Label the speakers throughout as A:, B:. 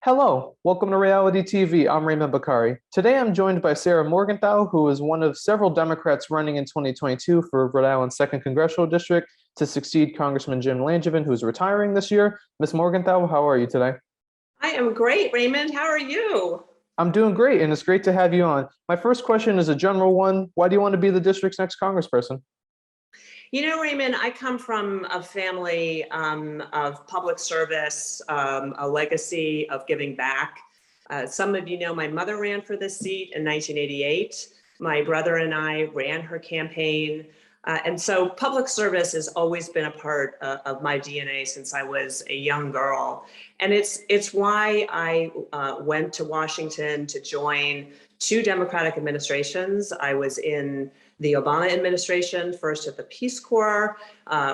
A: Hello, welcome to Ray-ality TV. I'm Raymond Bakari. Today I'm joined by Sarah Morgenthau, who is one of several Democrats running in 2022 for Rhode Island's 2nd Congressional District to succeed Congressman Jim Langevin, who is retiring this year. Ms. Morgenthau, how are you today?
B: I am great, Raymond. How are you?
A: I'm doing great, and it's great to have you on. My first question is a general one. Why do you want to be the district's next congressperson?
B: You know, Raymond, I come from a family of public service, a legacy of giving back. Some of you know my mother ran for this seat in 1988. My brother and I ran her campaign. And so public service has always been a part of my DNA since I was a young girl. And it's why I went to Washington to join two Democratic administrations. I was in the Obama administration, first at the Peace Corps,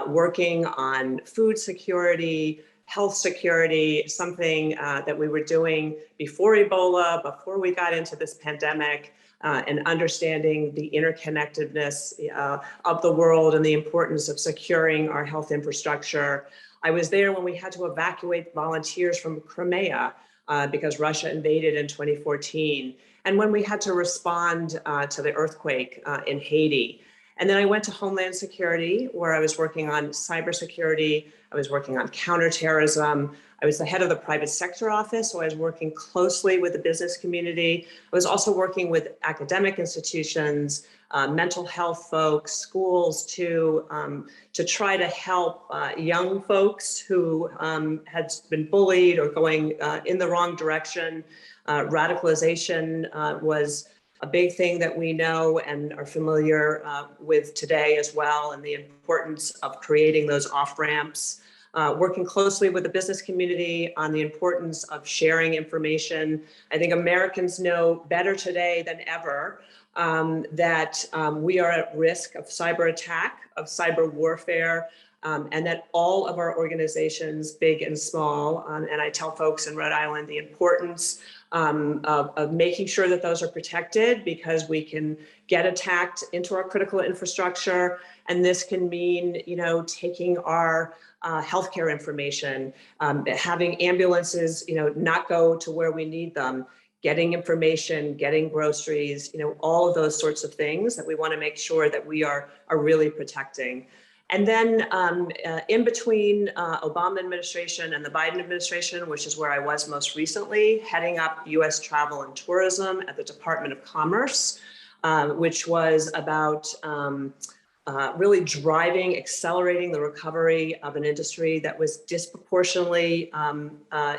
B: working on food security, health security, something that we were doing before Ebola, before we got into this pandemic, and understanding the interconnectedness of the world and the importance of securing our health infrastructure. I was there when we had to evacuate volunteers from Crimea because Russia invaded in 2014. And when we had to respond to the earthquake in Haiti. And then I went to Homeland Security, where I was working on cybersecurity. I was working on counterterrorism. I was the head of the private sector office, so I was working closely with the business community. I was also working with academic institutions, mental health folks, schools to try to help young folks who had been bullied or going in the wrong direction. Radicalization was a big thing that we know and are familiar with today as well, and the importance of creating those off-ramps. Working closely with the business community on the importance of sharing information. I think Americans know better today than ever that we are at risk of cyber attack, of cyber warfare, and that all of our organizations, big and small, and I tell folks in Rhode Island the importance of making sure that those are protected, because we can get attacked into our critical infrastructure. And this can mean, you know, taking our healthcare information, having ambulances, you know, not go to where we need them, getting information, getting groceries, you know, all of those sorts of things that we want to make sure that we are really protecting. And then in between Obama administration and the Biden administration, which is where I was most recently, heading up U.S. travel and tourism at the Department of Commerce, which was about really driving, accelerating the recovery of an industry that was disproportionately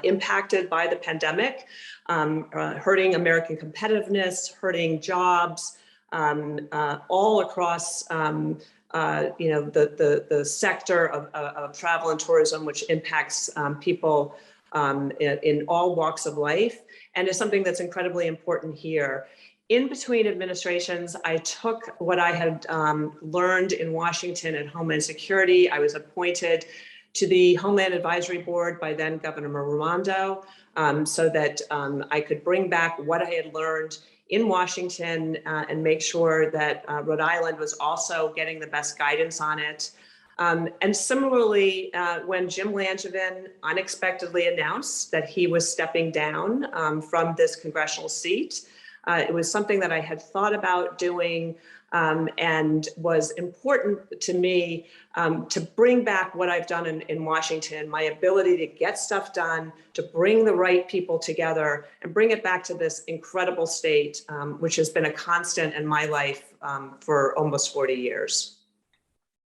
B: impacted by the pandemic, hurting American competitiveness, hurting jobs, all across you know, the sector of travel and tourism, which impacts people in all walks of life, and is something that's incredibly important here. In between administrations, I took what I had learned in Washington at Homeland Security. I was appointed to the Homeland Advisory Board by then Governor Raimondo, so that I could bring back what I had learned in Washington and make sure that Rhode Island was also getting the best guidance on it. And similarly, when Jim Langevin unexpectedly announced that he was stepping down from this congressional seat, it was something that I had thought about doing and was important to me to bring back what I've done in Washington, my ability to get stuff done, to bring the right people together and bring it back to this incredible state, which has been a constant in my life for almost 40 years.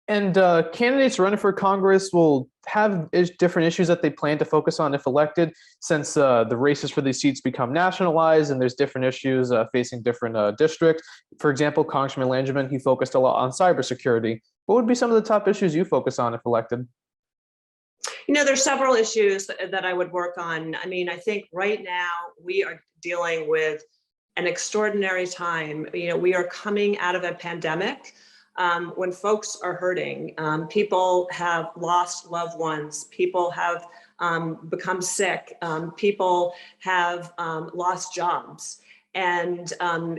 A: And candidates running for Congress will have different issues that they plan to focus on if elected, since the races for these seats become nationalized and there's different issues facing different districts. For example, Congressman Langevin, he focused a lot on cybersecurity. What would be some of the top issues you focus on if elected?
B: You know, there's several issues that I would work on. I mean, I think right now we are dealing with an extraordinary time. You know, we are coming out of a pandemic. When folks are hurting, people have lost loved ones, people have become sick, people have lost jobs. And,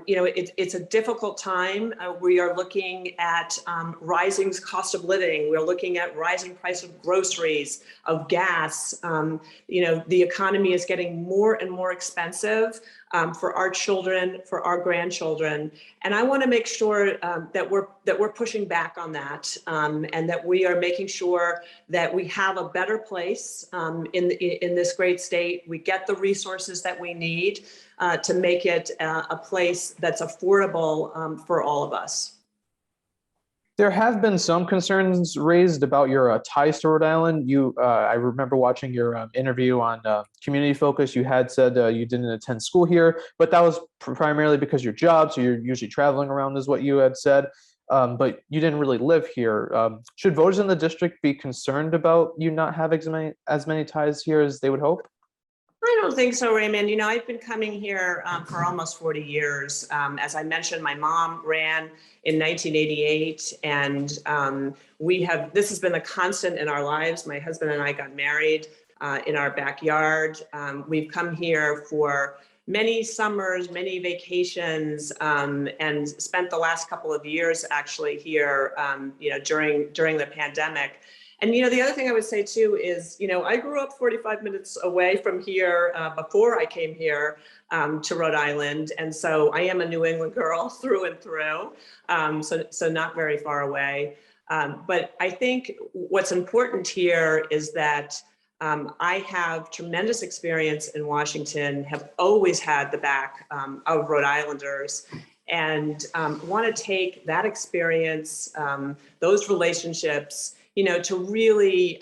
B: it's a difficult time. We are looking at rising cost of living. We're looking at rising price of groceries, of gas. The economy is getting more and more expensive for our children, for our grandchildren. And I want to make sure that we're pushing back on that, and that we are making sure that we have a better place in this great state. We get the resources that we need to make it a place that's affordable for all of us.
A: There have been some concerns raised about your ties to Rhode Island. I remember watching your interview on Community Focus. You had said you didn't attend school here, but that was primarily because of your job. So you're usually traveling around, is what you had said. But you didn't really live here. Should voters in the district be concerned about you not having as many ties here as they would hope?
B: I don't think so, Raymond. I've been coming here for almost 40 years. As I mentioned, my mom ran in 1988, and this has been a constant in our lives. My husband and I got married in our backyard. We've come here for many summers, many vacations, and spent the last couple of years actually here, during the pandemic. And, the other thing I would say too is, I grew up 45 minutes away from here before I came here to Rhode Island. And so I am a New England girl through and through, so not very far away. But I think what's important here is that I have tremendous experience in Washington, have always had the back of Rhode Islanders, and want to take that experience, those relationships, to really,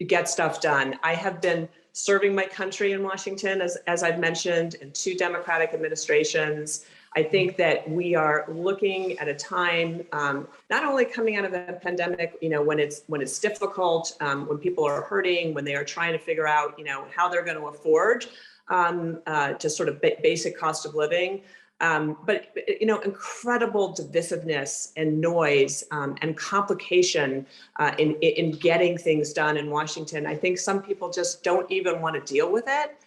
B: get stuff done. I have been serving my country in Washington, as I've mentioned, in 2 Democratic administrations. I think that we are looking at a time, not only coming out of the pandemic, when it's difficult, when people are hurting, when they are trying to figure out, how they're going to afford to sort of basic cost of living. But incredible divisiveness and noise and complication in getting things done in Washington. I think some people just don't even want to deal with it.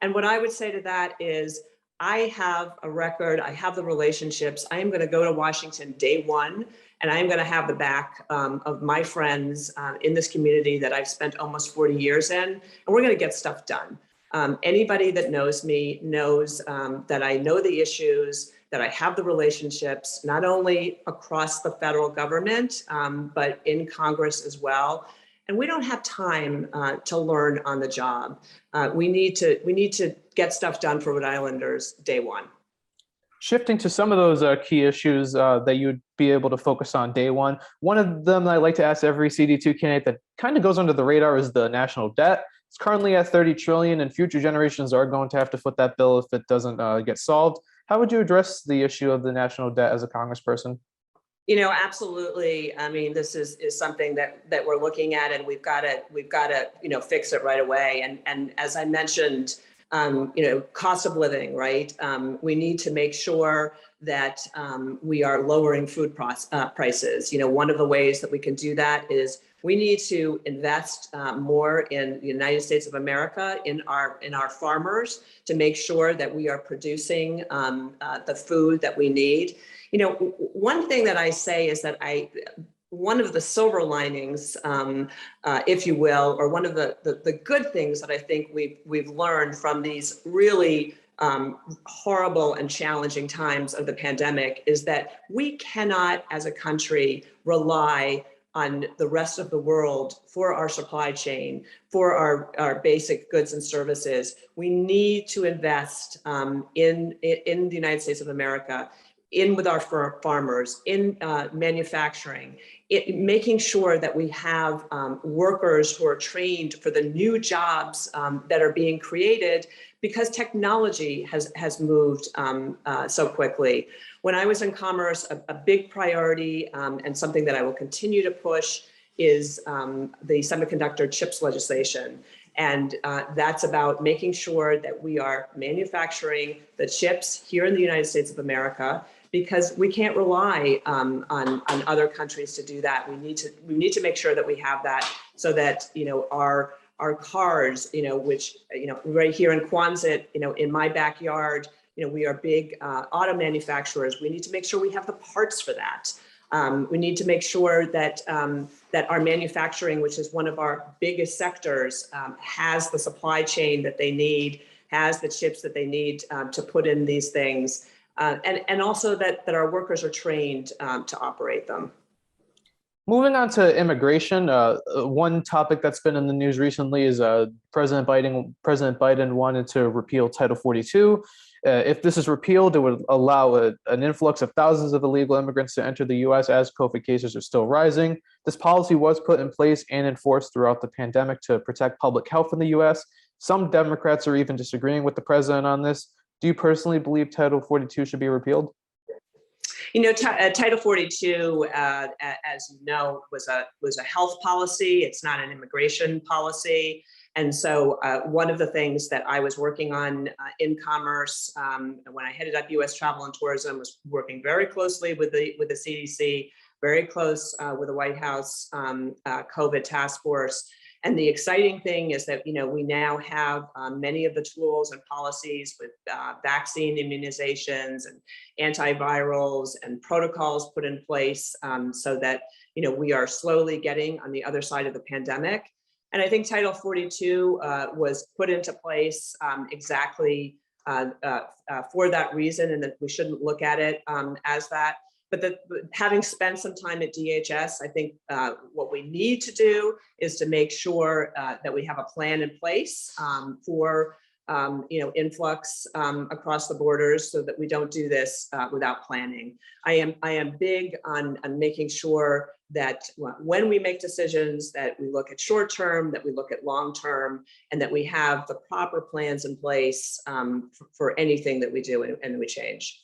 B: And what I would say to that is, I have a record, I have the relationships. I am going to go to Washington day one, and I am going to have the back of my friends in this community that I've spent almost 40 years in, and we're going to get stuff done. Anybody that knows me knows that I know the issues, that I have the relationships, not only across the federal government, but in Congress as well. And we don't have time to learn on the job. We need to get stuff done for Rhode Islanders day one.
A: Shifting to some of those key issues that you'd be able to focus on day one. One of them that I like to ask every CD2 candidate that kind of goes under the radar is the national debt. It's currently at 30 trillion, and future generations are going to have to foot that bill if it doesn't get solved. How would you address the issue of the national debt as a congressperson?
B: Absolutely. I mean, this is something that we're looking at, and we've got to fix it right away. And as I mentioned, cost of living, right? We need to make sure that we are lowering food prices. One of the ways that we can do that is we need to invest more in the United States of America, in our farmers, to make sure that we are producing the food that we need. One thing that I say is that one of the silver linings, if you will, or one of the good things that I think we've learned from these really horrible and challenging times of the pandemic is that we cannot, as a country, rely on the rest of the world for our supply chain, for our basic goods and services. We need to invest in the United States of America, with our farmers, in manufacturing, making sure that we have workers who are trained for the new jobs that are being created, because technology has moved so quickly. When I was in Commerce, a big priority and something that I will continue to push is the semiconductor chips legislation. And that's about making sure that we are manufacturing the chips here in the United States of America, because we can't rely on other countries to do that. We need to make sure that we have that, so that our our cars, which, right here in Quonset, in my backyard, we are big auto manufacturers. We need to make sure we have the parts for that. We need to make sure that that our manufacturing, which is one of our biggest sectors, has the supply chain that they need, has the chips that they need to put in these things, and also that our workers are trained to operate them.
A: Moving on to immigration, one topic that's been in the news recently is President Biden wanted to repeal Title 42. If this is repealed, it would allow an influx of thousands of illegal immigrants to enter the U.S. as COVID cases are still rising. This policy was put in place and enforced throughout the pandemic to protect public health in the U.S. Some Democrats are even disagreeing with the president on this. Do you personally believe Title 42 should be repealed?
B: Title 42, as you know, was a health policy. It's not an immigration policy. And so one of the things that I was working on in commerce when I headed up U.S. travel and tourism was working very closely with the CDC, very close with the White House COVID task force. And the exciting thing is that, we now have many of the tools and policies with vaccine immunizations and antivirals and protocols put in place so that, we are slowly getting on the other side of the pandemic. And I think Title 42 was put into place exactly for that reason, and that we shouldn't look at it as that. But having spent some time at DHS, I think what we need to do is to make sure that we have a plan in place for influx across the borders, so that we don't do this without planning. I am big on making sure that when we make decisions, that we look at short term, that we look at long term, and that we have the proper plans in place for anything that we do and we change.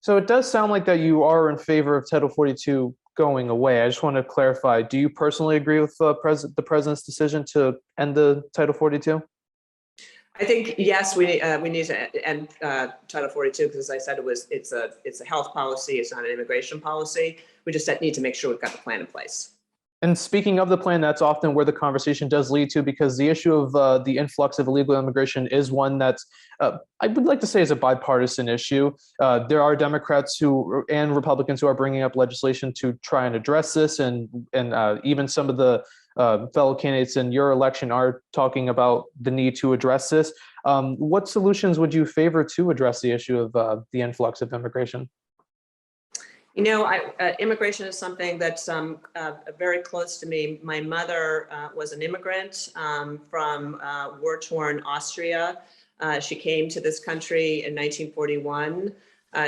A: So it does sound like that you are in favor of Title 42 going away. I just want to clarify, do you personally agree with the president's decision to end the Title 42?
B: I think, yes, we need to end Title 42 because, as I said, it's a health policy. It's not an immigration policy. We just need to make sure we've got the plan in place.
A: And speaking of the plan, that's often where the conversation does lead to, because the issue of the influx of illegal immigration is one that's, I would like to say, is a bipartisan issue. There are Democrats and Republicans who are bringing up legislation to try and address this, and even some of the fellow candidates in your election are talking about the need to address this. What solutions would you favor to address the issue of the influx of immigration?
B: Immigration is something that's very close to me. My mother was an immigrant from war-torn Austria. She came to this country in 1941.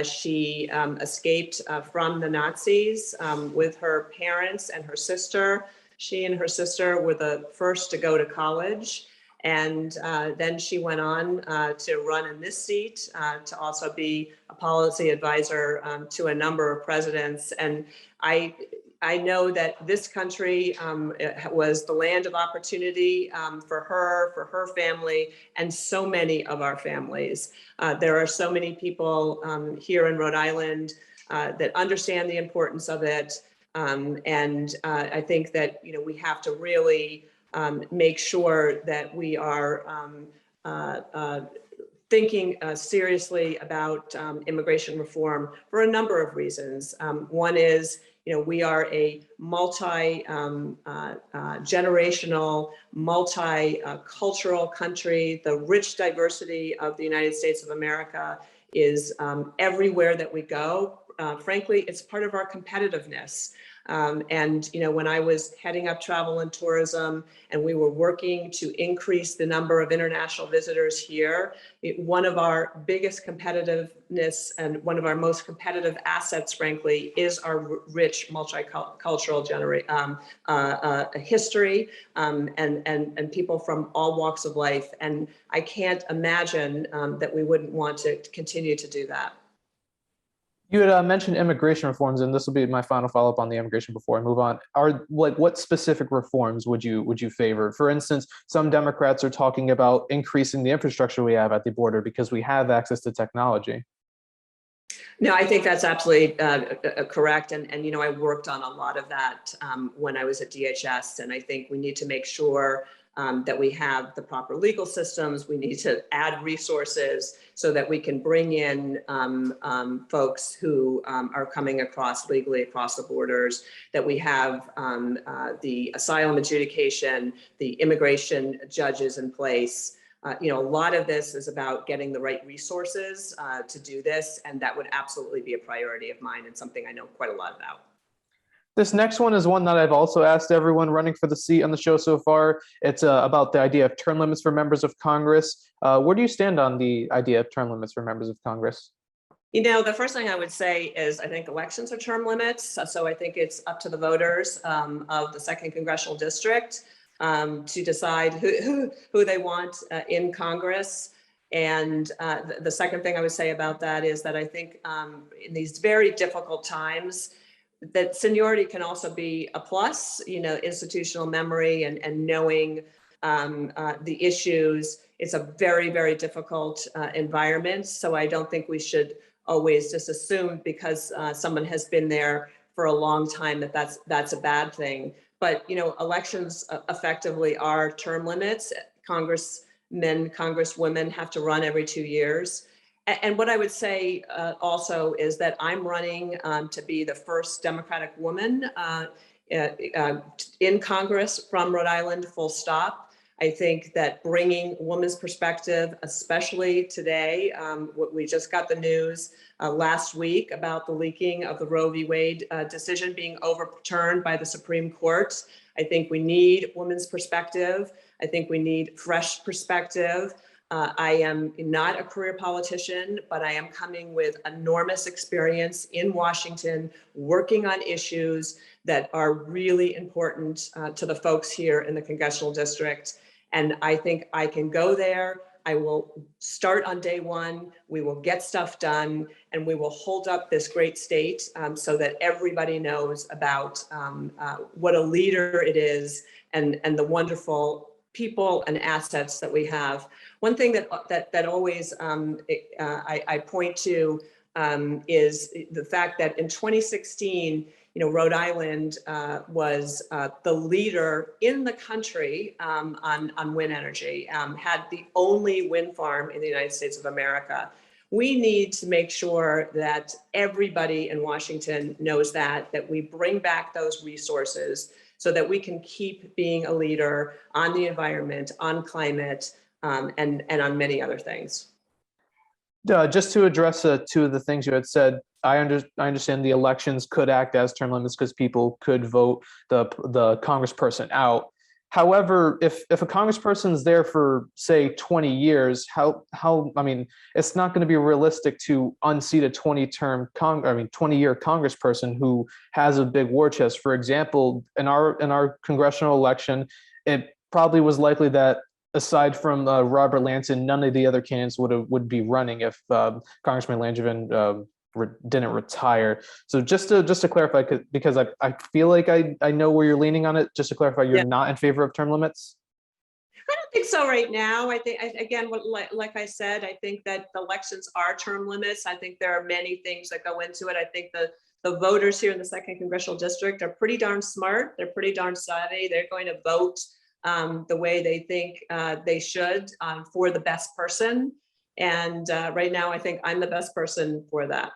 B: She escaped from the Nazis with her parents and her sister. She and her sister were the first to go to college. And then she went on to run in this seat, to also be a policy advisor to a number of presidents. And I know that this country was the land of opportunity for her family, and so many of our families. There are so many people here in Rhode Island that understand the importance of it. And I think that, we have to really make sure that we are thinking seriously about immigration reform for a number of reasons. One is, we are a multi-generational, multi-cultural country. The rich diversity of the United States of America is everywhere that we go. Frankly, it's part of our competitiveness. And when I was heading up travel and tourism, and we were working to increase the number of international visitors here, one of our biggest competitiveness and one of our most competitive assets, frankly, is our rich multicultural history and people from all walks of life. And I can't imagine that we wouldn't want to continue to do that.
A: You had mentioned immigration reforms, and this will be my final follow-up on the immigration before I move on. What specific reforms would you favor? For instance, some Democrats are talking about increasing the infrastructure we have at the border because we have access to technology.
B: No, I think that's absolutely correct. And I worked on a lot of that when I was at DHS, and I think we need to make sure that we have the proper legal systems. We need to add resources so that we can bring in folks who are coming across legally across the borders, that we have the asylum adjudication, the immigration judges in place. A lot of this is about getting the right resources to do this, and that would absolutely be a priority of mine and something I know quite a lot about.
A: This next one is one that I've also asked everyone running for the seat on the show so far. It's about the idea of term limits for members of Congress. Where do you stand on the idea of term limits for members of Congress?
B: The first thing I would say is I think elections are term limits. So I think it's up to the voters of the 2nd Congressional District to decide who they want in Congress. And the second thing I would say about that is that I think in these very difficult times, that seniority can also be a plus, institutional memory and knowing the issues. It's a very, very difficult environment. So I don't think we should always just assume because someone has been there for a long time that that's a bad thing. But, elections effectively are term limits. Congressmen, congresswomen have to run every 2 years. And what I would say also is that I'm running to be the first Democratic woman in Congress from Rhode Island, full stop. I think that bringing women's perspective, especially today, we just got the news last week about the leaking of the Roe v. Wade decision being overturned by the Supreme Court. I think we need women's perspective. I think we need fresh perspective. I am not a career politician, but I am coming with enormous experience in Washington, working on issues that are really important to the folks here in the congressional district. And I think I can go there. I will start on day one. We will get stuff done, and we will hold up this great state so that everybody knows about what a leader it is and the wonderful people and assets that we have. One thing that always I point to is the fact that in 2016, Rhode Island was the leader in the country on wind energy, had the only wind farm in the United States of America. We need to make sure that everybody in Washington knows that we bring back those resources so that we can keep being a leader on the environment, on climate, and on many other things.
A: Just to address two of the things you had said, I understand the elections could act as term limits because people could vote the congressperson out. However, if a congressperson is there for, say, 20 years, it's not going to be realistic to unseat a 20-year congressperson who has a big war chest. For example, in our congressional election, it probably was likely that aside from Robert Lanson, none of the other candidates would be running if Congressman Langevin didn't retire. So just to clarify, because I feel like I know where you're leaning on it. Just to clarify, you're not in favor of term limits?
B: I don't think so right now. I think, again, like I said, I think that elections are term limits. I think there are many things that go into it. I think the voters here in the 2nd Congressional District are pretty darn smart. They're pretty darn savvy. They're going to vote the way they think they should for the best person. And right now, I think I'm the best person for that.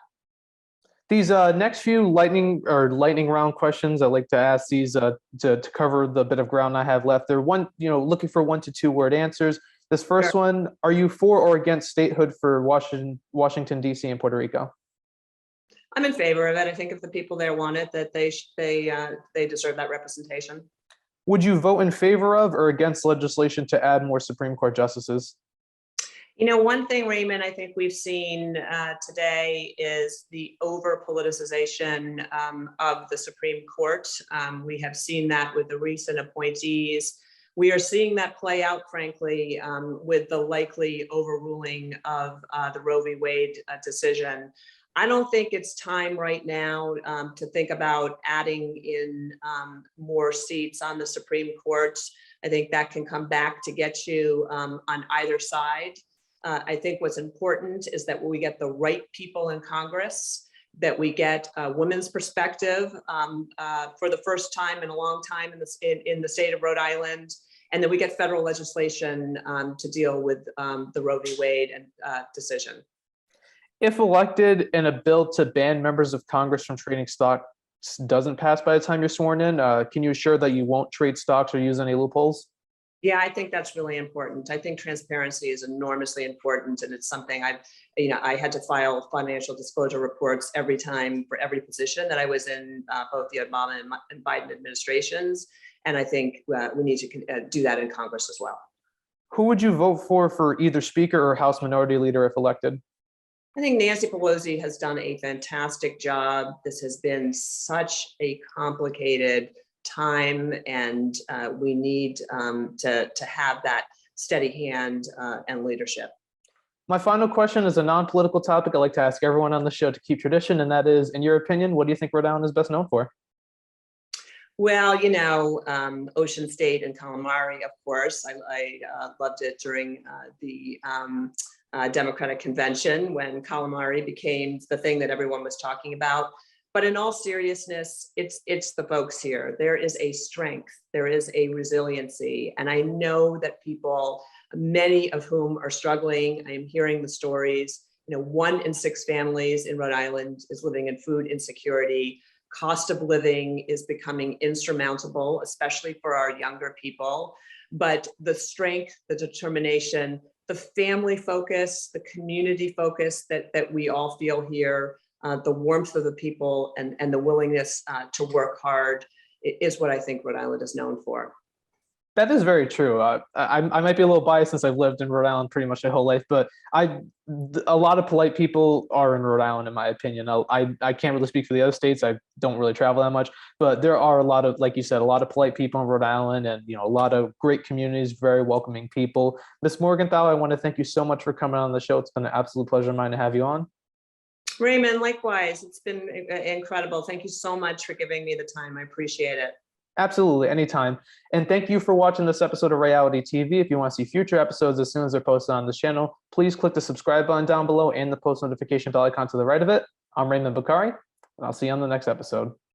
A: These next few lightning round questions, I like to ask these to cover the bit of ground I have left. They're looking for 1 to 2 word answers. This first one: are you for or against statehood for Washington, D.C. and Puerto Rico?
B: I'm in favor of it. I think if the people there want it, that they deserve that representation.
A: Would you vote in favor of or against legislation to add more Supreme Court justices?
B: One thing, Raymond, I think we've seen today is the over-politicization of the Supreme Court. We have seen that with the recent appointees. We are seeing that play out, frankly, with the likely overruling of the Roe v. Wade decision. I don't think it's time right now to think about adding in more seats on the Supreme Court. I think that can come back to get you on either side. I think what's important is that we get the right people in Congress, that we get a women's perspective for the first time in a long time in the state of Rhode Island. And then we get federal legislation to deal with the Roe v. Wade decision.
A: If elected and a bill to ban members of Congress from trading stocks doesn't pass by the time you're sworn in, can you assure that you won't trade stocks or use any loopholes?
B: Yeah, I think that's really important. I think transparency is enormously important, and it's something I had to file financial disclosure reports every time for every position that I was in, both the Obama and Biden administrations. And I think we need to do that in Congress as well.
A: Who would you vote for either Speaker or House Minority Leader if elected?
B: I think Nancy Pelosi has done a fantastic job. This has been such a complicated time, and we need to have that steady hand and leadership.
A: My final question is a non-political topic I like to ask everyone on the show to keep tradition, and that is, in your opinion, what do you think Rhode Island is best known for?
B: Well, Ocean State and calamari, of course. I loved it during the Democratic convention when calamari became the thing that everyone was talking about. But in all seriousness, it's the folks here. There is a strength, there is a resiliency. And I know that people, many of whom are struggling, I am hearing the stories. 1 in 6 families in Rhode Island is living in food insecurity. Cost of living is becoming insurmountable, especially for our younger people. But the strength, the determination, the family focus, the community focus that we all feel here, the warmth of the people and the willingness to work hard is what I think Rhode Island is known for.
A: That is very true. I might be a little biased since I've lived in Rhode Island pretty much my whole life, but a lot of polite people are in Rhode Island, in my opinion. I can't really speak for the other states. I don't really travel that much, but there are a lot of, like you said, a lot of polite people in Rhode Island, and a lot of great communities, very welcoming people. Ms. Morgenthau, I want to thank you so much for coming on the show. It's been an absolute pleasure of mine to have you on.
B: Raymond, likewise. It's been incredible. Thank you so much for giving me the time. I appreciate it.
A: Absolutely, anytime. And thank you for watching this episode of Ray-ality TV. If you want to see future episodes as soon as they're posted on this channel, please click the subscribe button down below and the post notification bell icon to the right of it. I'm Raymond Bakari, and I'll see you on the next episode.